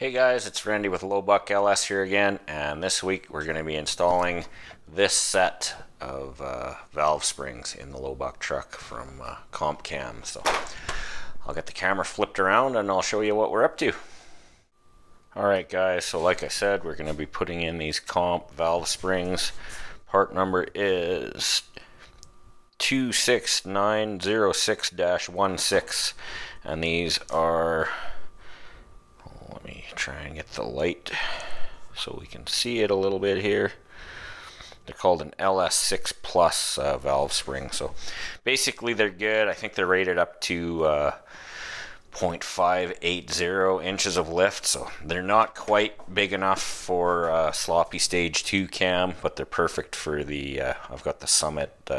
Hey guys, it's Randy with Lowbuck LS here again, and this week we're going to be installing this set of valve springs in the Lowbuck truck from Comp Cam. So I'll get the camera flipped around and I'll show you what we're up to. Alright guys, so like I said, we're going to be putting in these Comp valve springs. Part number is 26906-16, and these are, let me try and get the light so we can see it a little bit here. They're called an LS6 Plus valve spring. So basically they're good. I think they're rated up to 0.580 inches of lift, so they're not quite big enough for sloppy stage 2 cam, but they're perfect for the I've got the Summit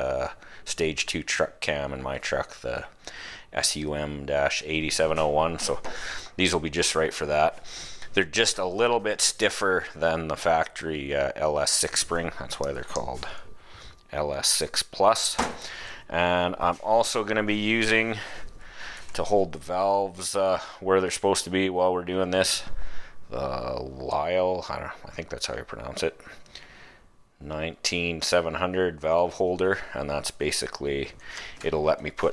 stage 2 truck cam in my truck, the SUM-8701, so these will be just right for that. They're just a little bit stiffer than the factory LS6 spring. That's why they're called LS6 Plus. And I'm also going to be using, to hold the valves where they're supposed to be while we're doing this, the Lyle, I think that's how you pronounce it, 19700 valve holder, and that's basically, it'll let me pull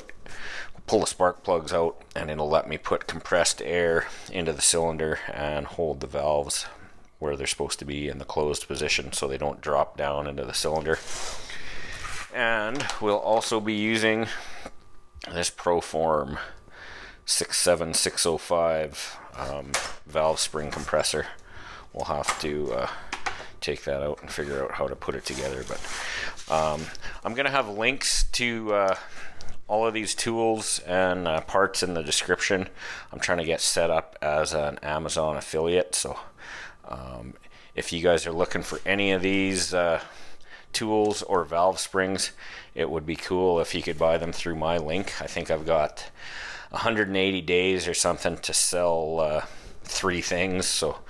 the spark plugs out, and it'll let me put compressed air into the cylinder and hold the valves where they're supposed to be in the closed position so they don't drop down into the cylinder. And we'll also be using this Proform 67605 valve spring compressor. We'll have to take that out and figure out how to put it together, but I'm gonna have links to all of these tools and parts in the description. I'm trying to get set up as an Amazon affiliate, so if you guys are looking for any of these tools or valve springs, it would be cool if you could buy them through my link. I think I've got 180 days or something to sell 3 things, so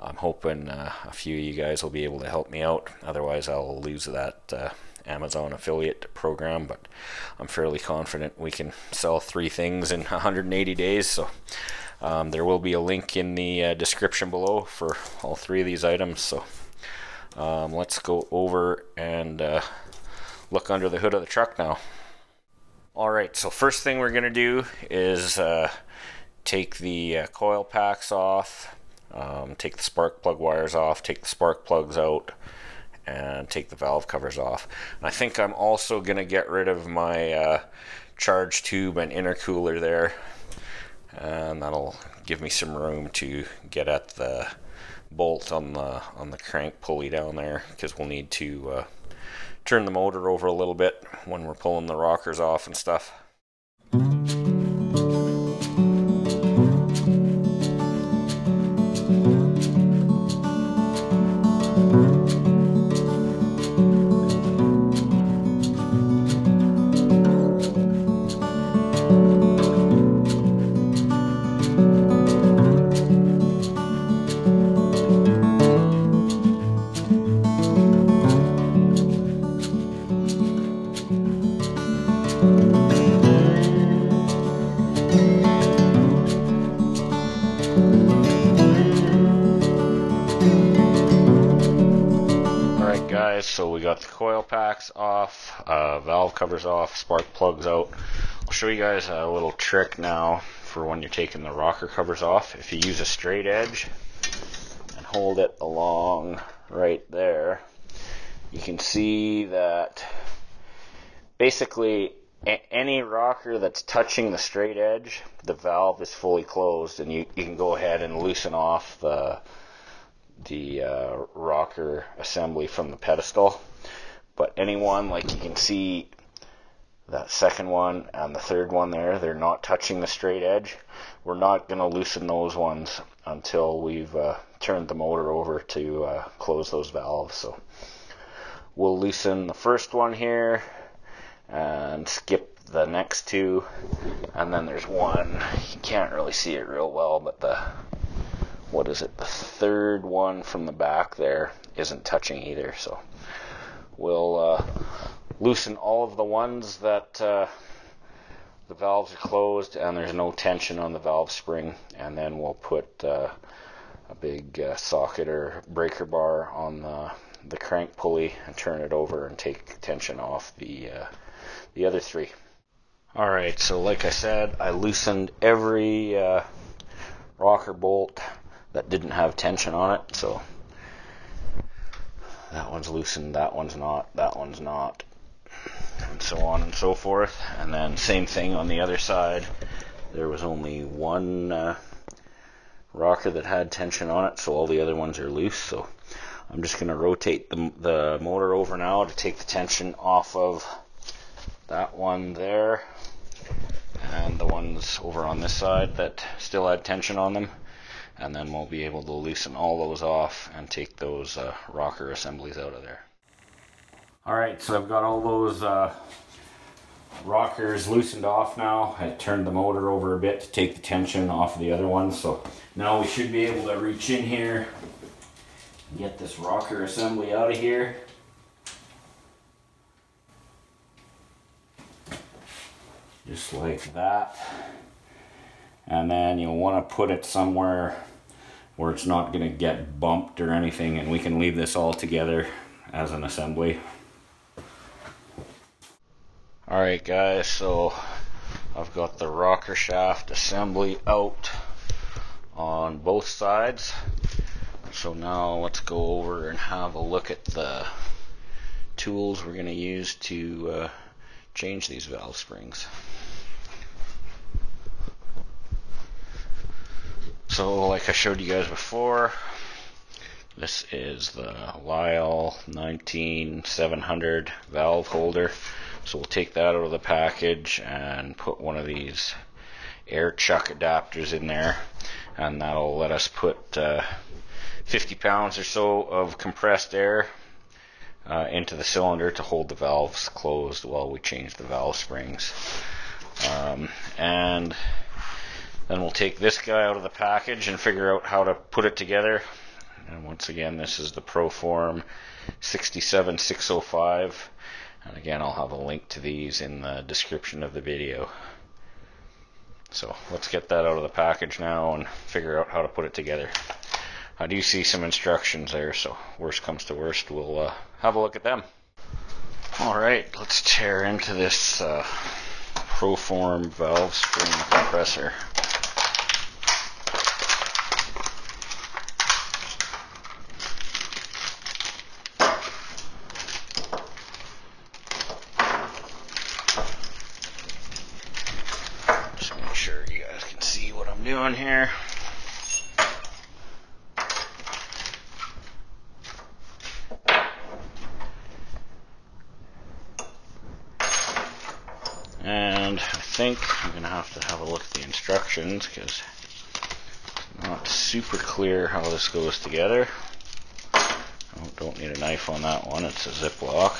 I'm hoping a few of you guys will be able to help me out. Otherwise I'll lose that Amazon affiliate program, but I'm fairly confident we can sell 3 things in 180 days, so there will be a link in the description below for all 3 of these items. So let's go over and look under the hood of the truck now. Alright, so first thing we're going to do is take the coil packs off, take the spark plug wires off, take the spark plugs out, and take the valve covers off. And I think I'm also going to get rid of my charge tube and intercooler there, and that'll give me some room to get at the bolt on the crank pulley down there, because we'll need to turn the motor over a little bit when we're pulling the rockers off and stuff. So we got the coil packs off, valve covers off, spark plugs out. I'll show you guys a little trick now for when you're taking the rocker covers off. If you use a straight edge and hold it along right there, you can see that basically any rocker that's touching the straight edge, the valve is fully closed, and you can go ahead and loosen off the rocker assembly from the pedestal. But anyone, like you can see that second one and the third one there, they're not touching the straight edge. We're not going to loosen those ones until we've turned the motor over to close those valves. So we'll loosen the first one here and skip the next 2, and then there's one, you can't really see it real well, but the third one from the back there isn't touching either. So we'll loosen all of the ones that the valves are closed and there's no tension on the valve spring, and then we'll put a big socket or breaker bar on the crank pulley and turn it over and take tension off the other three. Alright, so like I said, I loosened every rocker bolt that didn't have tension on it. So that one's loosened, that one's not, and so on and so forth. And then same thing on the other side. There was only one rocker that had tension on it, so all the other ones are loose. So I'm just going to rotate the motor over now to take the tension off of that one there and the ones over on this side that still had tension on them, and then we'll be able to loosen all those off and take those rocker assemblies out of there. Alright, so I've got all those rockers loosened off now. I turned the motor over a bit to take the tension off of the other ones, so now we should be able to reach in here and get this rocker assembly out of here. Just like that. And then you'll want to put it somewhere where it's not going to get bumped or anything, and we can leave this all together as an assembly. Alright guys, so I've got the rocker shaft assembly out on both sides. So now let's go over and have a look at the tools we're going to use to change these valve springs. So like I showed you guys before, this is the Lyle 19700 valve holder. So we'll take that out of the package and put one of these air chuck adapters in there, and that'll let us put 50 pounds or so of compressed air into the cylinder to hold the valves closed while we change the valve springs. And then we'll take this guy out of the package and figure out how to put it together. And once again, this is the Proform 67605. And again, I'll have a link to these in the description of the video. So let's get that out of the package now and figure out how to put it together. I do see some instructions there, so worst comes to worst, we'll have a look at them. Alright, let's tear into this Proform valve spring compressor. Just make sure you guys can see what I'm doing here. And I think I'm going to have a look at the instructions because it's not super clear how this goes together. Oh, don't need a knife on that one, it's a Ziploc.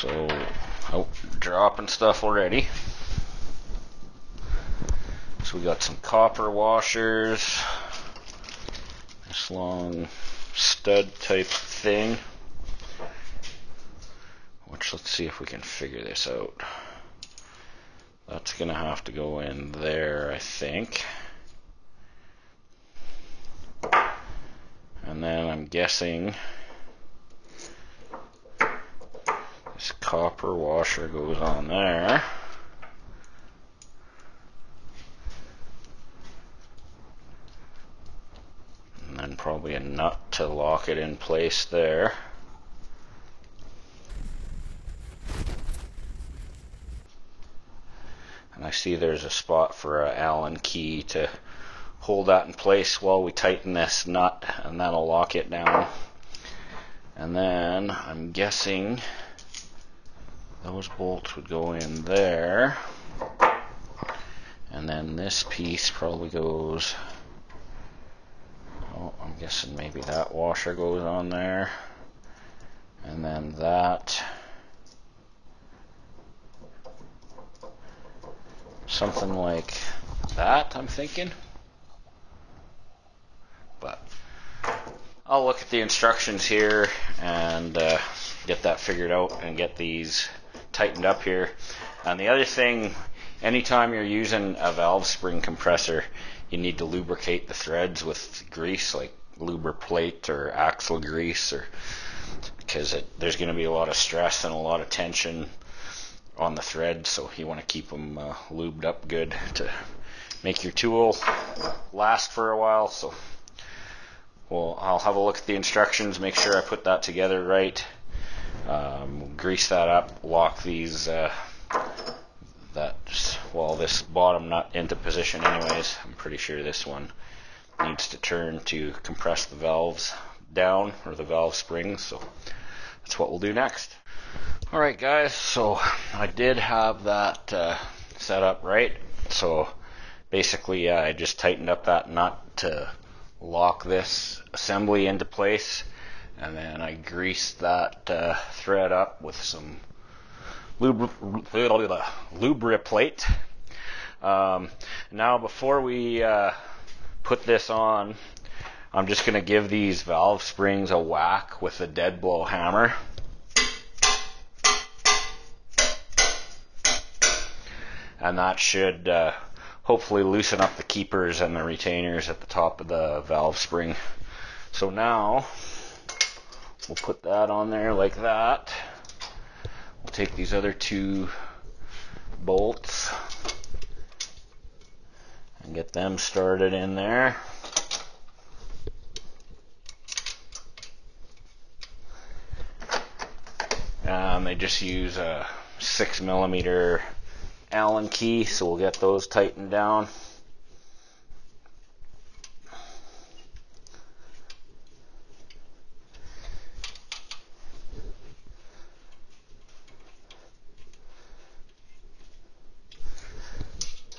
So, oh, dropping stuff already. So we got some copper washers, this long stud type thing. Which, let's see if we can figure this out. That's going to have to go in there, I think. And then I'm guessing this copper washer goes on there. And then probably a nut to lock it in place there. And I see there's a spot for an Allen key to hold that in place while we tighten this nut, and that'll lock it down. And then I'm guessing those bolts would go in there, and then this piece probably goes, oh, I'm guessing maybe that washer goes on there, and then that, something like that, I'm thinking. But I'll look at the instructions here and get that figured out and get these tightened up here. And the other thing, anytime you're using a valve spring compressor, you need to lubricate the threads with grease, like lubriplate or axle grease, or because there's going to be a lot of stress and a lot of tension on the thread, so you want to keep them lubed up good to make your tool last for a while. So I'll have a look at the instructions, make sure I put that together right, grease that up, lock these this bottom nut into position anyways. I'm pretty sure this one needs to turn to compress the valves down, or the valve springs, so that's what we'll do next. Alright guys, so I did have that set up right. So basically I just tightened up that nut to lock this assembly into place, and then I greased that thread up with some lubriplate. Now before we put this on, I'm just going to give these valve springs a whack with a dead blow hammer. And that should hopefully loosen up the keepers and the retainers at the top of the valve spring. So now we'll put that on there like that. We'll take these other two bolts and get them started in there. They just use a 6mm Allen key, so we'll get those tightened down.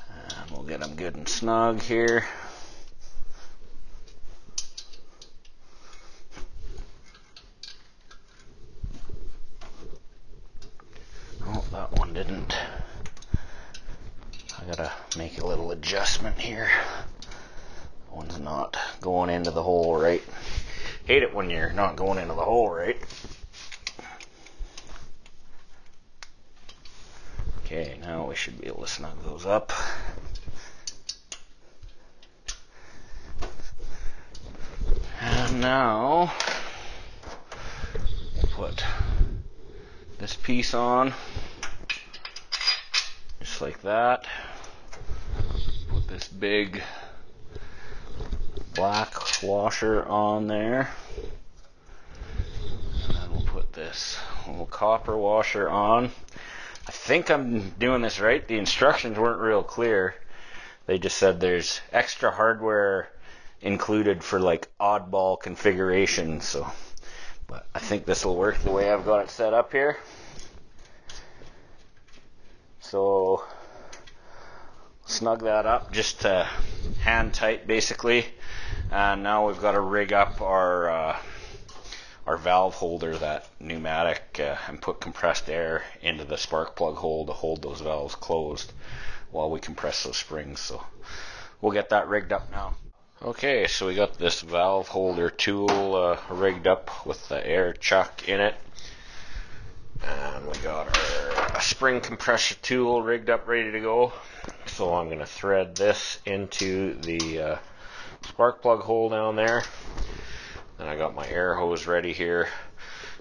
And we'll get them good and snug here. Oh, that one didn't. I gotta make a little adjustment here. One's not going into the hole right. Hate it when you're not going into the hole right. Okay, now we should be able to snug those up. And now we'll put this piece on, just like that. Put this big black washer on there, and then we'll put this little copper washer on. I think I'm doing this right. The instructions weren't real clear. They just said there's extra hardware included for like oddball configurations, so but I think this will work the way I've got it set up here. So snug that up just hand tight basically, and now we've got to rig up our valve holder, that pneumatic, and put compressed air into the spark plug hole to hold those valves closed while we compress those springs. So we'll get that rigged up now. Okay, so we got this valve holder tool rigged up with the air chuck in it, and we got our spring compressor tool rigged up ready to go. So I'm going to thread this into the spark plug hole down there. Then I got my air hose ready here.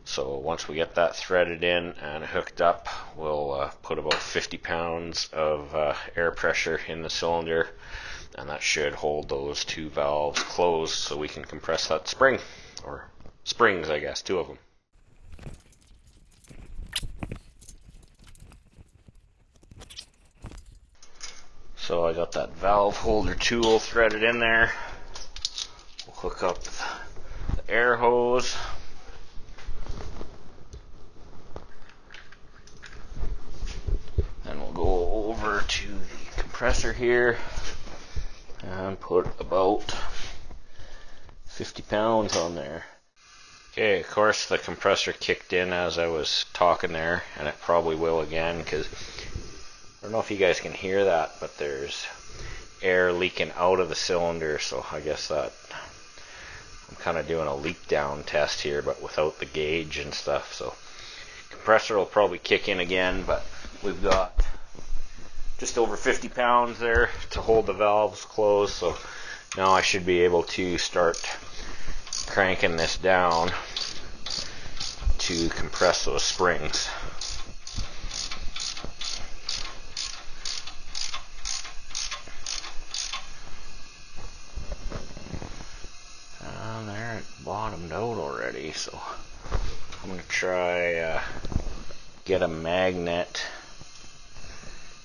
So once we get that threaded in and hooked up, we'll put about 50 pounds of air pressure in the cylinder, and that should hold those two valves closed so we can compress that spring, or springs I guess, two of them. So I got that valve holder tool threaded in there. We'll hook up the air hose. Then we'll go over to the compressor here and put about 50 pounds on there. Okay, of course the compressor kicked in as I was talking there, and it probably will again because I don't know if you guys can hear that, but there's air leaking out of the cylinder, so I guess that I'm kind of doing a leak down test here, but without the gauge and stuff. So compressor will probably kick in again, but we've got just over 50 pounds there to hold the valves closed. So now I should be able to start cranking this down to compress those springs. And there it bottomed out already, so I'm going to try get a magnet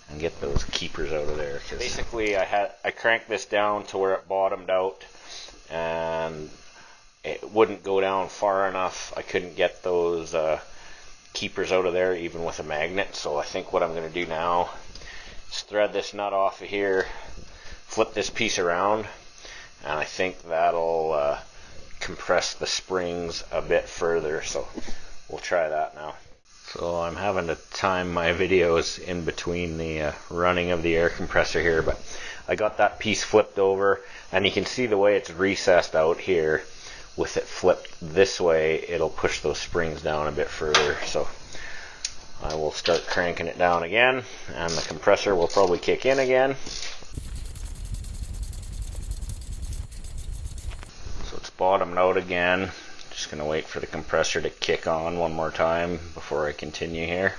and get those keepers out of there. Cause basically I cranked this down to where it bottomed out and it wouldn't go down far enough. I couldn't get those keepers out of there even with a magnet. So I think what I'm going to do now is thread this nut off of here, flip this piece around, and I think that'll compress the springs a bit further. So we'll try that now. So I'm having to time my videos in between the running of the air compressor here, but I got that piece flipped over, and you can see the way it's recessed out here. With it flipped this way, it'll push those springs down a bit further. So I will start cranking it down again, and the compressor will probably kick in again. So it's bottomed out again. Just going to wait for the compressor to kick on one more time before I continue here.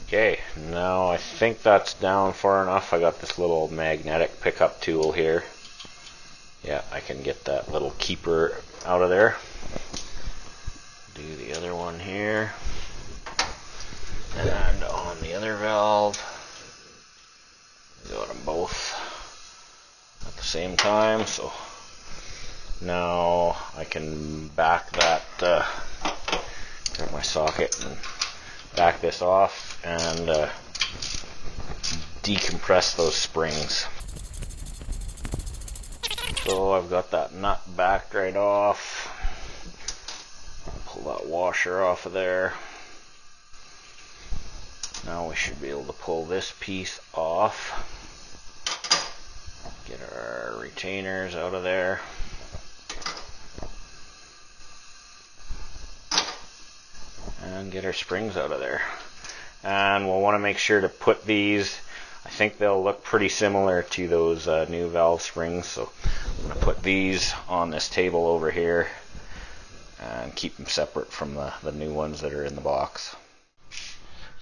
Okay, now I think that's down far enough. I got this little magnetic pickup tool here. Yeah, I can get that little keeper out of there. Do the other one here. And on the other valve. Got them both at the same time. So now I can back that, grab my socket and back this off and decompress those springs. So I've got that nut backed right off. Pull that washer off of there. Now we should be able to pull this piece off. Get our retainers out of there. And get our springs out of there. And we'll want to make sure to put these, I think they'll look pretty similar to those new valve springs, so I'm going to put these on this table over here and keep them separate from the new ones that are in the box.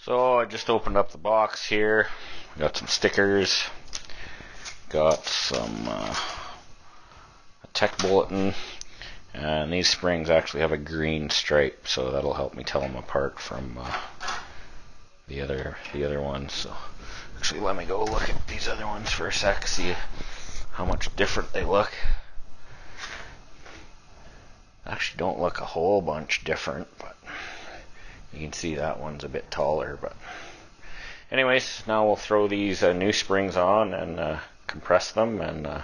So I just opened up the box here, got some stickers, got some a tech bulletin, and these springs actually have a green stripe, so that'll help me tell them apart from the other ones. So actually, let me go look at these other ones for a sec, see how much different they look. Actually don't look a whole bunch different, but you can see that one's a bit taller. But anyways, now we'll throw these new springs on and compress them and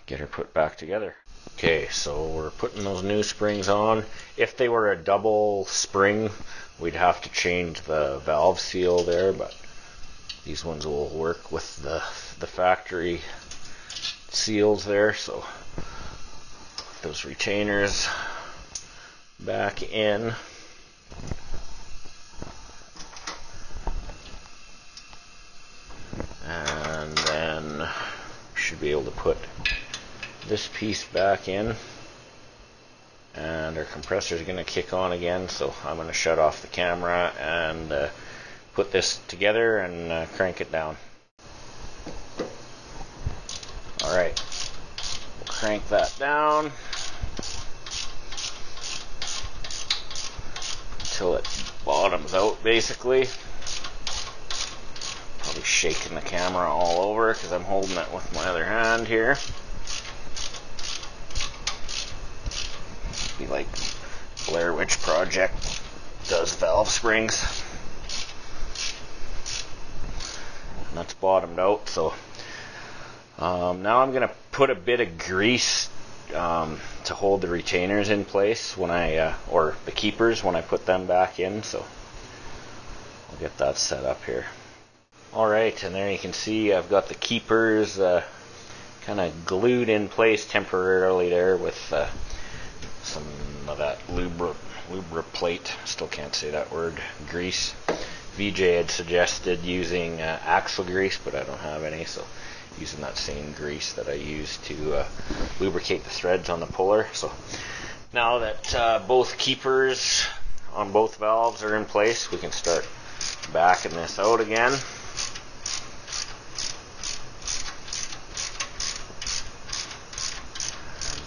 get her put back together. Okay, so we're putting those new springs on. If they were a double spring, we'd have to change the valve seal there, but these ones will work with the factory seals there. So put those retainers back in. And then should be able to put this piece back in. And our compressor is going to kick on again, so I'm going to shut off the camera and put this together and crank it down. Alright, we'll crank that down until it bottoms out basically. Probably shaking the camera all over because I'm holding it with my other hand here. Be like Blair Witch Project does valve springs. And that's bottomed out, so now I'm going to put a bit of grease to hold the retainers in place when I, or the keepers when I put them back in, so I'll get that set up here. Alright, and there you can see I've got the keepers kind of glued in place temporarily there with some of that lubriplate, still can't say that word, grease. VJ had suggested using axle grease, but I don't have any, so using that same grease that I use to lubricate the threads on the puller. So now that both keepers on both valves are in place, we can start backing this out again. I'm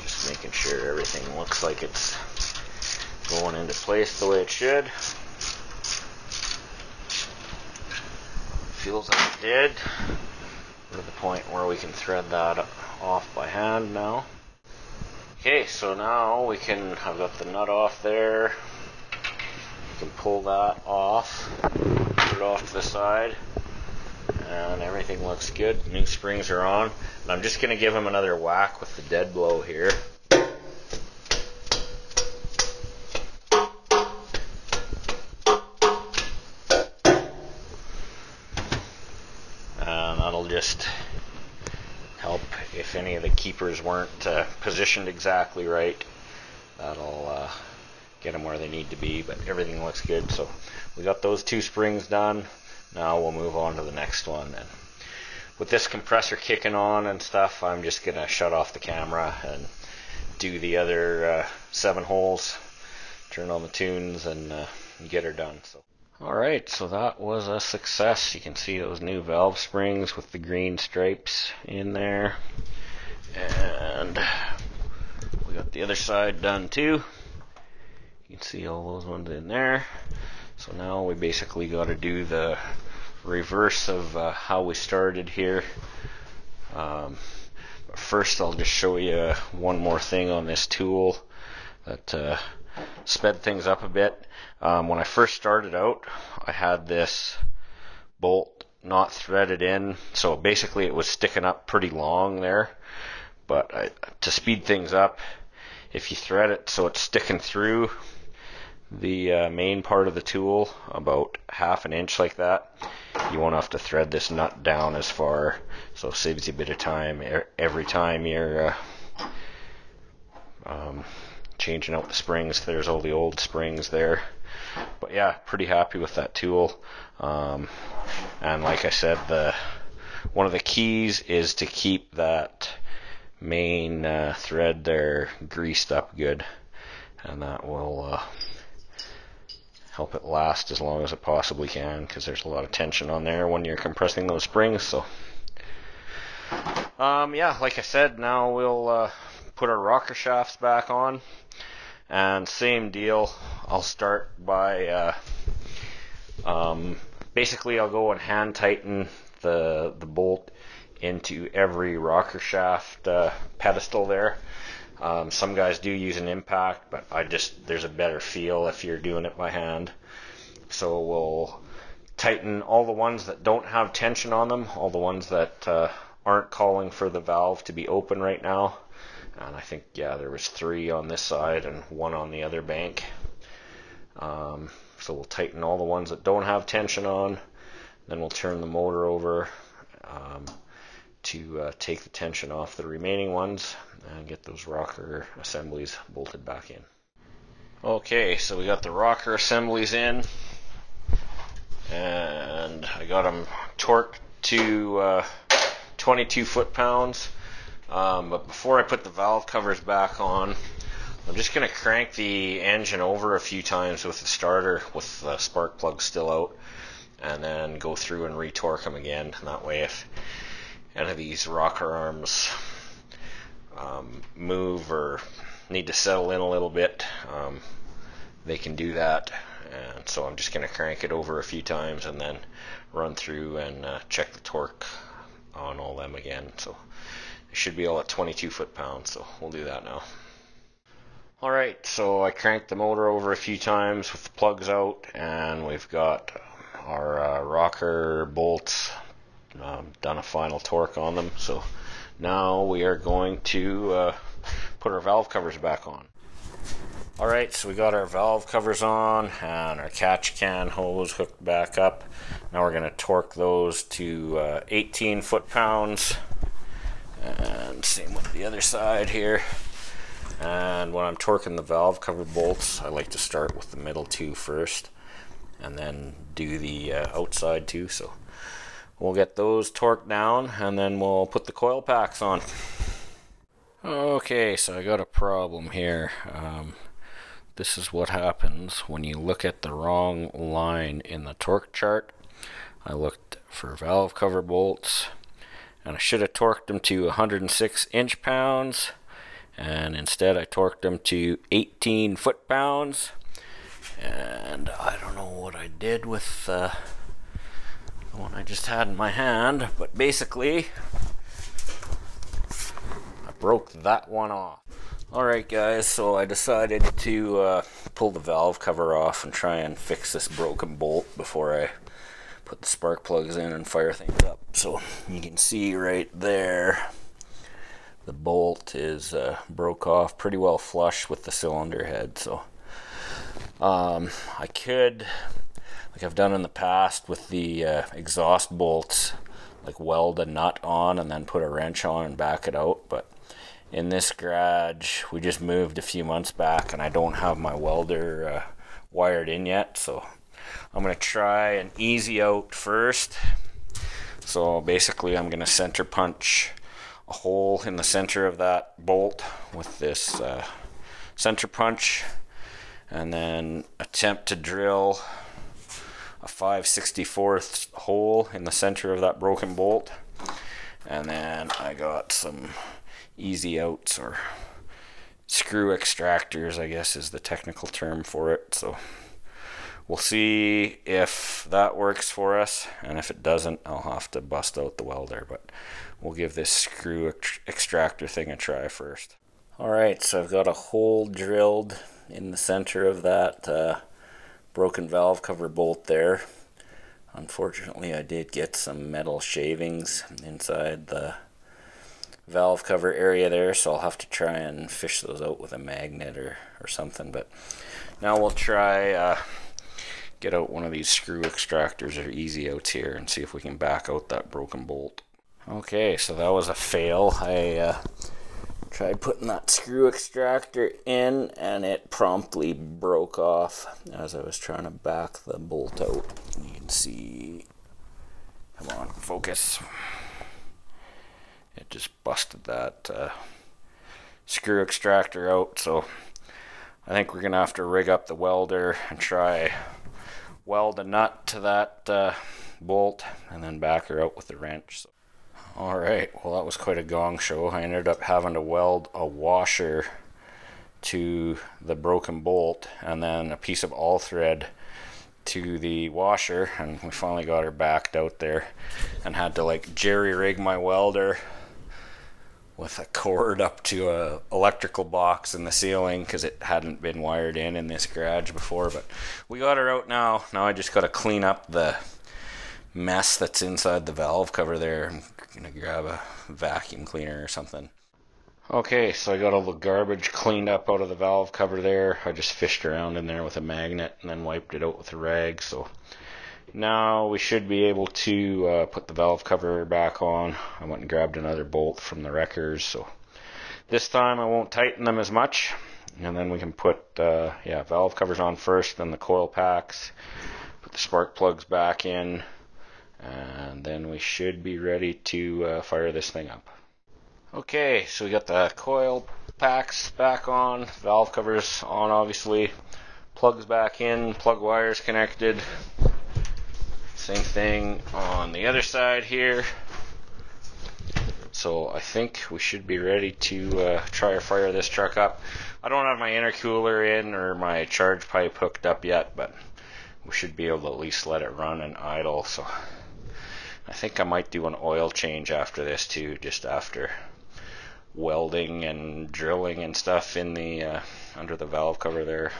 just making sure everything looks like it's going into place the way it should. Feels like it did. We're to the point where we can thread that off by hand now. Okay, so now we can, I've got the nut off there. You can pull that off, put it off to the side, and everything looks good. New springs are on. And I'm just going to give them another whack with the dead blow here. And that'll just help if any of the keepers weren't positioned exactly right. That'll get them where they need to be, but everything looks good. So we got those two springs done. Now we'll move on to the next one. And with this compressor kicking on and stuff, I'm just going to shut off the camera and do the other 7 holes, turn on the tunes, and get her done. So. Alright, so that was a success. You can see those new valve springs with the green stripes in there. And we got the other side done too. You can see all those ones in there. So now we basically got to do the reverse of how we started here. But first I'll just show you one more thing on this tool that sped things up a bit. When I first started out, I had this bolt not threaded in, so basically it was sticking up pretty long there. But to speed things up, if you thread it so it's sticking through the main part of the tool about 1/2 inch like that, you won't have to thread this nut down as far, so it saves you a bit of time every time you're changing out the springs. There's all the old springs there. But yeah, pretty happy with that tool. And like I said, one of the keys is to keep that main thread there greased up good, and that will help it last as long as it possibly can, because there's a lot of tension on there when you're compressing those springs. So yeah, like I said, now we'll put our rocker shafts back on, and same deal. I'll start by basically I'll go and hand tighten the bolt into every rocker shaft pedestal there. Some guys do use an impact, but there's a better feel if you're doing it by hand. So we'll tighten all the ones that don't have tension on them, all the ones that aren't calling for the valve to be open right now. And I think, yeah, there was 3 on this side and 1 on the other bank. So we'll tighten all the ones that don't have tension on. Then we'll turn the motor over to take the tension off the remaining ones and get those rocker assemblies bolted back in. Okay, so we got the rocker assemblies in, and I got them torqued to 22 foot-pounds. But before I put the valve covers back on, I'm just going to crank the engine over a few times with the starter with the spark plug still out, and then go through and re-torque them again. And that way, if any of these rocker arms move or need to settle in a little bit, they can do that. And so I'm just going to crank it over a few times and then run through and check the torque on all them again. So it should be all at 22 foot-pounds, so we'll do that now. Alright, so I cranked the motor over a few times with the plugs out, and we've got our rocker bolts done a final torque on them. So now we are going to put our valve covers back on. Alright, so we got our valve covers on and our catch can hose hooked back up. Now we're going to torque those to 18 foot-pounds, and same with the other side here. And when I'm torquing the valve cover bolts, I like to start with the middle 2 first, and then do the outside too. So we'll get those torqued down and then we'll put the coil packs on. Okay, so I got a problem here. This is what happens when you look at the wrong line in the torque chart. I looked for valve cover bolts and I should have torqued them to 106 inch-pounds, and instead I torqued them to 18 foot-pounds. And I don't know what I did with the one I just had in my hand, but basically I broke that one off. Alright guys, so I decided to pull the valve cover off and try and fix this broken bolt before I put the spark plugs in and fire things up. So you can see right there the bolt is broke off pretty well flush with the cylinder head. So I could, like I've done in the past with the exhaust bolts, like weld a nut on and then put a wrench on and back it out, but in this garage we just moved a few months back and I don't have my welder wired in yet, so I'm going to try an easy out first. So basically I'm going to center punch a hole in the center of that bolt with this center punch, and then attempt to drill a 5/64 hole in the center of that broken bolt. And then I got some easy outs, or screw extractors I guess is the technical term for it. So we'll see if that works for us, and if it doesn't I'll have to bust out the welder, but we'll give this screw extractor thing a try first. Alright, so I've got a hole drilled in the center of that broken valve cover bolt there. Unfortunately I did get some metal shavings inside the valve cover area there, so I'll have to try and fish those out with a magnet or something. But now we'll try get out one of these screw extractors or easy outs here and see if we can back out that broken bolt. Okay, so that was a fail. I tried putting that screw extractor in and it promptly broke off as I was trying to back the bolt out. You can see, come on, focus. It just busted that screw extractor out, so I think we're gonna have to rig up the welder and try weld a nut to that bolt and then back her out with the wrench. So. Alright, well that was quite a gong show. I ended up having to weld a washer to the broken bolt and then a piece of all thread to the washer, and we finally got her backed out there and had to like jerry rig my welder with a cord up to a electrical box in the ceiling because it hadn't been wired in this garage before. But we got her out now. Now I just got to clean up the mess that's inside the valve cover there. I'm gonna grab a vacuum cleaner or something. Okay, so I got all the garbage cleaned up out of the valve cover there. I just fished around in there with a magnet and then wiped it out with a rag. So now we should be able to put the valve cover back on. I went and grabbed another bolt from the wreckers, so this time I won't tighten them as much, and then we can put valve covers on first, then the coil packs, put the spark plugs back in, and then we should be ready to fire this thing up. Okay, so we got the coil packs back on, valve covers on obviously, plugs back in, plug wires connected. Same thing on the other side here. So I think we should be ready to try to fire this truck up. I don't have my intercooler in or my charge pipe hooked up yet, but we should be able to at least let it run and idle. So I think I might do an oil change after this too, just after welding and drilling and stuff in the under the valve cover there.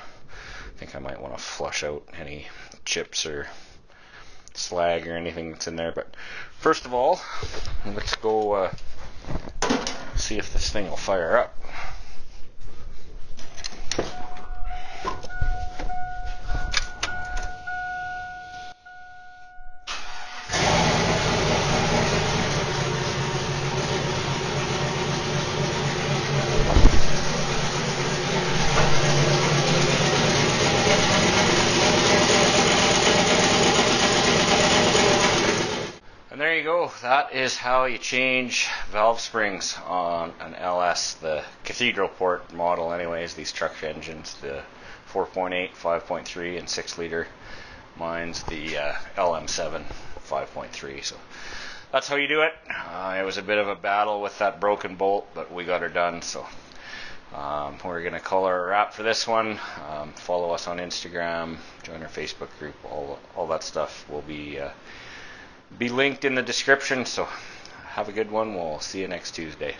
I think I might want to flush out any chips or slag or anything that's in there. But first of all, let's go see if this thing will fire up. that is how you change valve springs on an LS, the cathedral port model anyways, these truck engines, the 4.8, 5.3 and 6 liter. Mine's the LM7 5.3. So that's how you do it. It was a bit of a battle with that broken bolt, but we got her done. So we're going to call her a wrap for this one. Follow us on Instagram, join our Facebook group, all that stuff will be linked in the description. So have a good one. We'll see you next Tuesday.